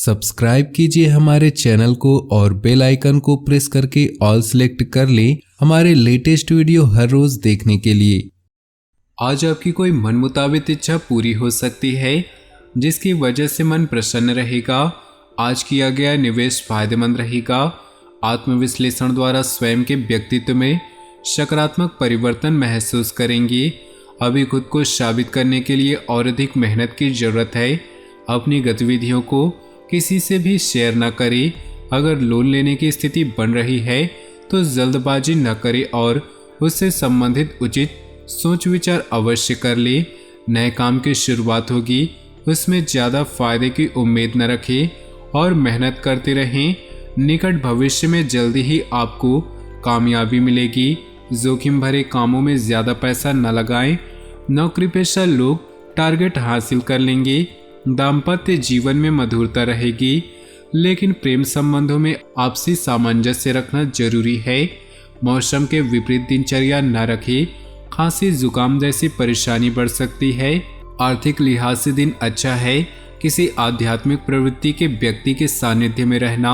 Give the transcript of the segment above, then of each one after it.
Subscribe कीजिए हमारे channel को और बेल आइकन को प्रेस करके ऑल सेलेक्ट कर लें हमारे लेटेस्ट वीडियो हर रोज देखने के लिए। आज आपकी कोई मन मुताबिक इच्छा पूरी हो सकती है, जिसकी वजह से मन प्रसन्न रहेगा। आज किया गया निवेश फायदेमंद रहेगा। आत्मविश्लेषण द्वारा स्वयं के व्यक्तित्व में सकारात्मक परिवर्तन महसूस करेंगे। अभी खुद को साबित करने के लिए और अधिक मेहनत की जरूरत है। अपनी गतिविधियों को किसी से भी शेयर न करें। अगर लोन लेने की स्थिति बन रही है तो जल्दबाजी न करें और उससे संबंधित उचित सोच विचार अवश्य कर ले। नए काम की शुरुआत होगी, उसमें ज़्यादा फायदे की उम्मीद न रखें और मेहनत करते रहें। निकट भविष्य में जल्दी ही आपको कामयाबी मिलेगी। जोखिम भरे कामों में ज़्यादा पैसा न लगाएं। नौकरी पेशा लोग टारगेट हासिल कर लेंगे। दाम्पत्य जीवन में मधुरता रहेगी, लेकिन प्रेम संबंधों में आपसी सामंजस्य रखना जरूरी है। मौसम के विपरीत दिनचर्या न रखें। खांसी जुकाम जैसी परेशानी बढ़ सकती है। आर्थिक लिहाज से दिन अच्छा है। किसी आध्यात्मिक प्रवृत्ति के व्यक्ति के सानिध्य में रहना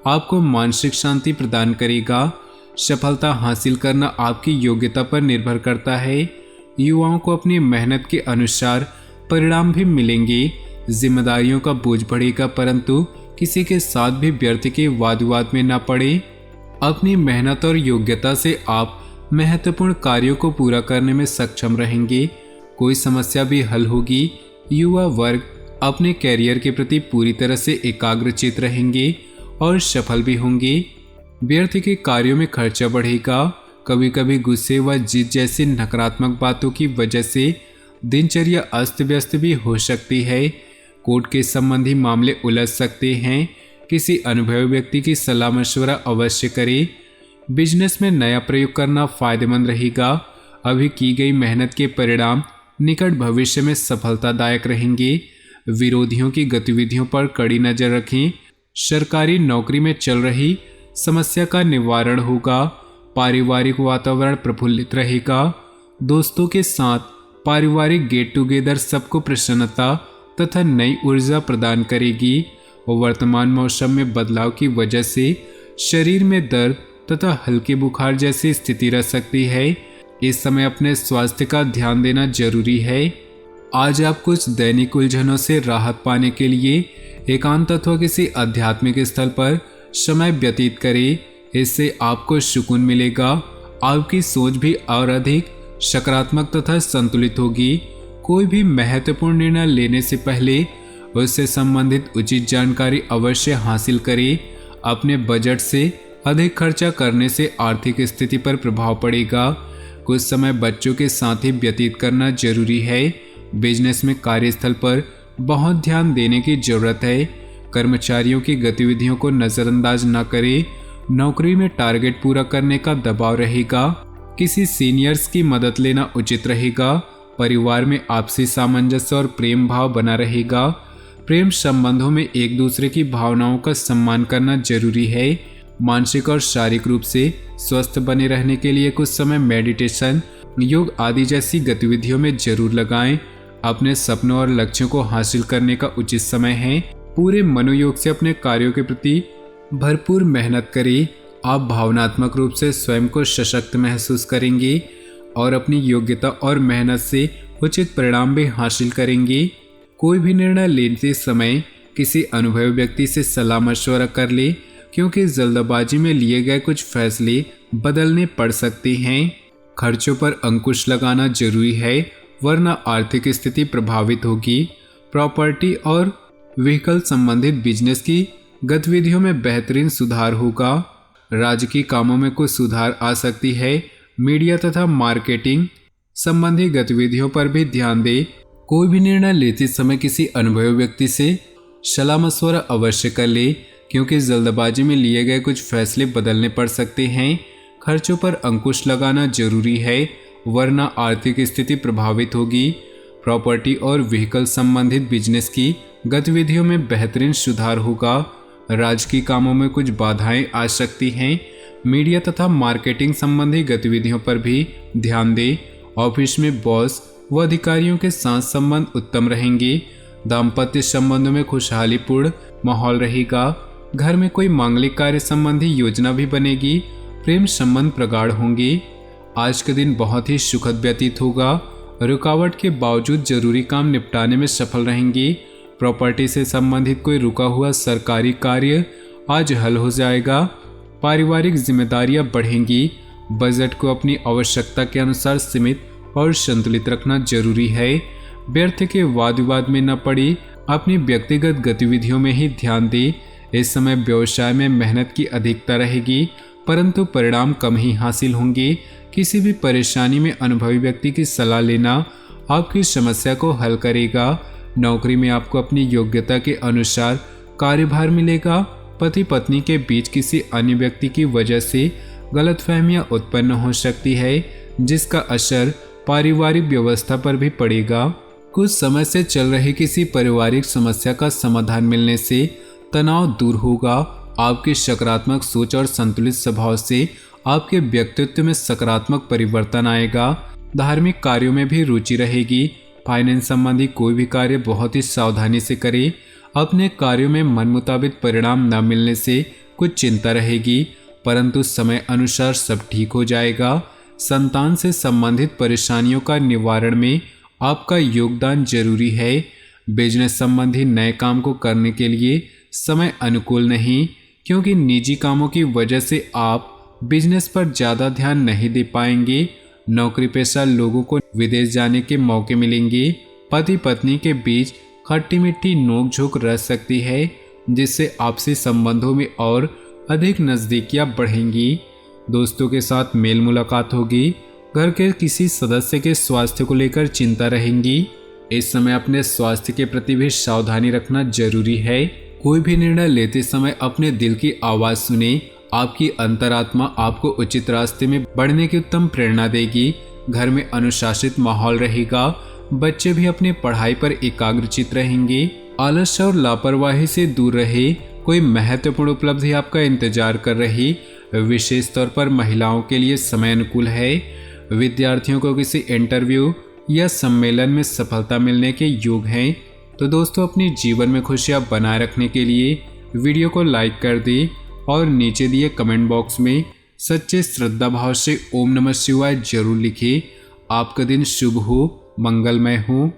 आपको मानसिक शांति प्रदान करेगा। सफलता हासिल करना आपकी योग्यता पर निर्भर करता है। युवाओं को अपनी मेहनत के अनुसार परिणाम भी मिलेंगे। जिम्मेदारियों का बोझ बढ़ेगा, परंतु किसी के साथ भी व्यर्थ के वाद विवाद में न पड़े। अपनी मेहनत और योग्यता से आप महत्वपूर्ण कार्यों को पूरा करने में सक्षम रहेंगे। कोई समस्या भी हल होगी। युवा वर्ग अपने कैरियर के प्रति पूरी तरह से एकाग्रचित रहेंगे और सफल भी होंगे। व्यर्थ के कार्यों में खर्चा बढ़ेगा। कभी कभी गुस्से व जिद जैसी नकारात्मक बातों की वजह से दिनचर्या अस्त व्यस्त भी हो सकती है। कोर्ट के संबंधी मामले उलझ सकते हैं। किसी अनुभवी व्यक्ति की सलाह मशवरा अवश्य करें। बिजनेस में नया प्रयोग करना फायदेमंद रहेगा। अभी की गई मेहनत के परिणाम निकट भविष्य में सफलतादायक रहेंगे। विरोधियों की गतिविधियों पर कड़ी नजर रखें। सरकारी नौकरी में चल रही समस्या का निवारण होगा। पारिवारिक वातावरण प्रफुल्लित रहेगा। दोस्तों के साथ पारिवारिक गेट टुगेदर सबको प्रसन्नता तथा नई ऊर्जा प्रदान करेगी। वर्तमान मौसम में बदलाव की वजह से शरीर में दर्द तथा हल्के बुखार जैसी स्थिति रह सकती है। इस समय अपने स्वास्थ्य का ध्यान देना जरूरी है। आज आप कुछ दैनिक उलझनों से राहत पाने के लिए एकांत अथवा किसी आध्यात्मिक स्थल पर समय व्यतीत करें। इससे आपको सुकून मिलेगा। आपकी सोच भी और अधिक सकारात्मक तथा संतुलित होगी। कोई भी महत्वपूर्ण निर्णय लेने से पहले उससे संबंधित उचित जानकारी अवश्य हासिल करें। अपने बजट से अधिक खर्चा करने से आर्थिक स्थिति पर प्रभाव पड़ेगा। कुछ समय बच्चों के साथ ही व्यतीत करना जरूरी है। बिजनेस में कार्यस्थल पर बहुत ध्यान देने की जरूरत है। कर्मचारियों की गतिविधियों को नज़रअंदाज न करें। नौकरी में टारगेट पूरा करने का दबाव रहेगा। किसी सीनियर्स की मदद लेना उचित रहेगा। परिवार में आपसी सामंजस्य और प्रेम भाव बना रहेगा। प्रेम संबंधों में एक दूसरे की भावनाओं का सम्मान करना जरूरी है। मानसिक और शारीरिक रूप से स्वस्थ बने रहने के लिए कुछ समय मेडिटेशन, योग आदि जैसी गतिविधियों में जरूर लगाएं। अपने सपनों और लक्ष्यों को हासिल करने का उचित समय है। पूरे मनोयोग से अपने कार्यों के प्रति भरपूर मेहनत करें। आप भावनात्मक रूप से स्वयं को सशक्त महसूस करेंगे और अपनी योग्यता और मेहनत से उचित परिणाम भी हासिल करेंगे। कोई भी निर्णय लेते समय किसी अनुभवी व्यक्ति से सलाह मशवरा कर ले, क्योंकि जल्दबाजी में लिए गए कुछ फैसले बदलने पड़ सकते हैं। खर्चों पर अंकुश लगाना जरूरी है, वरना आर्थिक स्थिति प्रभावित होगी। प्रॉपर्टी और व्हीकल संबंधित बिजनेस की गतिविधियों में बेहतरीन सुधार होगा। राजकीय कामों में कुछ सुधार आ सकती है। मीडिया तथा मार्केटिंग संबंधी गतिविधियों पर भी ध्यान दें। कोई भी निर्णय लेते समय किसी अनुभवी व्यक्ति से सलाह मशवरा अवश्य कर ले, क्योंकि जल्दबाजी में लिए गए कुछ फैसले बदलने पड़ सकते हैं। खर्चों पर अंकुश लगाना जरूरी है, वरना आर्थिक स्थिति प्रभावित होगी। प्रॉपर्टी और व्हीकल संबंधित बिजनेस की गतिविधियों में बेहतरीन सुधार होगा। राजकीय कामों में कुछ बाधाएं आ सकती हैं। मीडिया तथा मार्केटिंग संबंधी गतिविधियों पर भी ध्यान दें। ऑफिस में बॉस व अधिकारियों के साथ संबंध उत्तम रहेंगे। दाम्पत्य संबंधों में खुशहालीपूर्ण माहौल रहेगा। घर में कोई मांगलिक कार्य संबंधी योजना भी बनेगी। प्रेम संबंध प्रगाढ़ होंगे। आज का दिन बहुत ही सुखद व्यतीत होगा। रुकावट के बावजूद जरूरी काम निपटाने में सफल रहेंगे। प्रॉपर्टी से संबंधित कोई रुका हुआ सरकारी कार्य आज हल हो जाएगा। पारिवारिक जिम्मेदारियां बढ़ेंगी। बजट को अपनी आवश्यकता के अनुसार सीमित और संतुलित रखना जरूरी है। व्यर्थ के वाद विवाद में न पड़ी, अपनी व्यक्तिगत गतिविधियों में ही ध्यान दें। इस समय व्यवसाय में मेहनत की अधिकता रहेगी, परंतु परिणाम कम ही हासिल होंगे। किसी भी परेशानी में अनुभवी व्यक्ति की सलाह लेना आपकी समस्या को हल करेगा। नौकरी में आपको अपनी योग्यता के अनुसार कार्यभार मिलेगा। पति पत्नी के बीच किसी अन्य व्यक्ति की वजह से गलतफहमियां उत्पन्न हो सकती है, जिसका असर पारिवारिक व्यवस्था पर भी पड़ेगा। कुछ समय से चल रही किसी पारिवारिक समस्या का समाधान मिलने से तनाव दूर होगा। आपकी सकारात्मक सोच और संतुलित स्वभाव से आपके व्यक्तित्व में सकारात्मक परिवर्तन आएगा। धार्मिक कार्यों में भी रुचि रहेगी। फाइनेंस संबंधी कोई भी कार्य बहुत ही सावधानी से करें। अपने कार्यों में मन मुताबिक परिणाम न मिलने से कुछ चिंता रहेगी, परंतु समय अनुसार सब ठीक हो जाएगा। संतान से संबंधित परेशानियों का निवारण में आपका योगदान जरूरी है। बिजनेस संबंधी नए काम को करने के लिए समय अनुकूल नहीं, क्योंकि निजी कामों की वजह से आप बिजनेस पर ज़्यादा ध्यान नहीं दे पाएंगे। नौकरी पेशा लोगों को विदेश जाने के मौके मिलेंगे। पति पत्नी के बीच खट्टी मीठी नोक झोंक रह सकती है, जिससे आपसी संबंधों में और अधिक नज़दीकियां बढ़ेंगी। दोस्तों के साथ मेल मुलाकात होगी। घर के किसी सदस्य के स्वास्थ्य को लेकर चिंता रहेंगी। इस समय अपने स्वास्थ्य के प्रति भी सावधानी रखना जरूरी है। कोई भी निर्णय लेते समय अपने दिल की आवाज़ सुने। आपकी अंतरात्मा आपको उचित रास्ते में बढ़ने की उत्तम प्रेरणा देगी। घर में अनुशासित माहौल रहेगा। बच्चे भी अपनी पढ़ाई पर एकाग्रचित रहेंगे। आलस्य और लापरवाही से दूर रहे। कोई महत्वपूर्ण उपलब्धि आपका इंतजार कर रही। विशेष तौर पर महिलाओं के लिए समय अनुकूल है। विद्यार्थियों को किसी इंटरव्यू या सम्मेलन में सफलता मिलने के योग हैं। तो दोस्तों, अपने जीवन में खुशियां बनाए रखने के लिए वीडियो को लाइक कर दें और नीचे दिए कमेंट बॉक्स में सच्चे श्रद्धा भाव से ओम नमः शिवाय जरूर लिखें। आपका दिन शुभ हो, मंगलमय हो।